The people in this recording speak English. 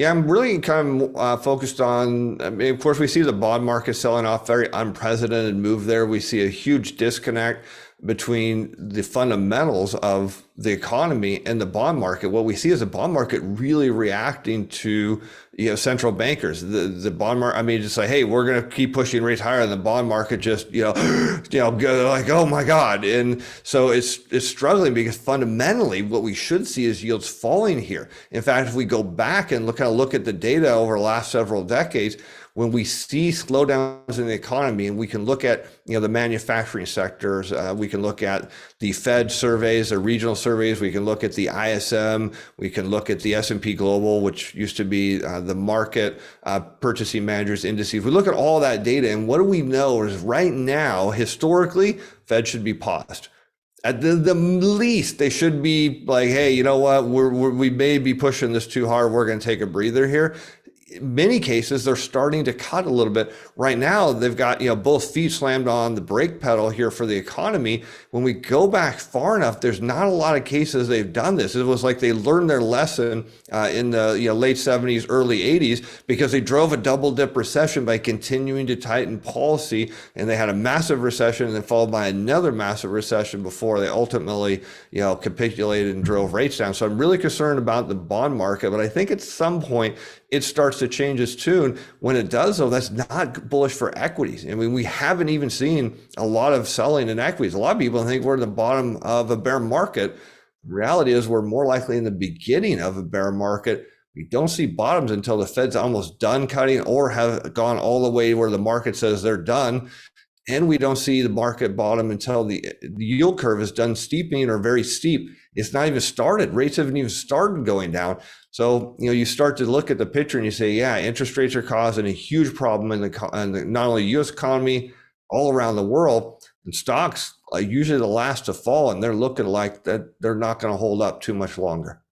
Yeah, I'm really kind of focused on, I mean, of course, we see the bond market selling off, very unprecedented move there. We see a huge disconnect between the fundamentals of the economy and the bond market. What we see is the bond market really reacting to, central bankers. The bond market, I mean, just like, hey, we're going to keep pushing rates higher, and the bond market just, go like, oh my God. And so it's struggling because fundamentally what we should see is yields falling here. In fact, if we go back and look at the data over the last several decades, when we see slowdowns in the economy, and we can look at the manufacturing sectors, we can look at the Fed surveys, the regional surveys, we can look at the ISM, we can look at the S&P Global, which used to be the market purchasing managers indices. We look at all that data, and what do we know is right now, historically, Fed should be paused. At the least, they should be like, hey, you know what? We may be pushing this too hard. We're going to take a breather here. In many cases, they're starting to cut a little bit. Right now, they've got both feet slammed on the brake pedal here for the economy. When we go back far enough, there's not a lot of cases they've done this. It was like they learned their lesson in the late 70s, early 80s, because they drove a double dip recession by continuing to tighten policy, and they had a massive recession and then followed by another massive recession before they ultimately capitulated and drove rates down. So I'm really concerned about the bond market, but I think at some point it starts to change its tune. When it does, though, that's not bullish for equities. I mean, we haven't even seen a lot of selling in equities. A lot of people think we're at the bottom of a bear market. The reality is we're more likely in the beginning of a bear market. We don't see bottoms until the Fed's almost done cutting or have gone all the way where the market says they're done. And we don't see the market bottom until the yield curve is done steepening or very steep. It's not even started. Rates haven't even started going down. So, you start to look at the picture and you say, yeah, interest rates are causing a huge problem in the not only U.S. economy, all around the world. And stocks are usually the last to fall, and they're looking like that they're not going to hold up too much longer.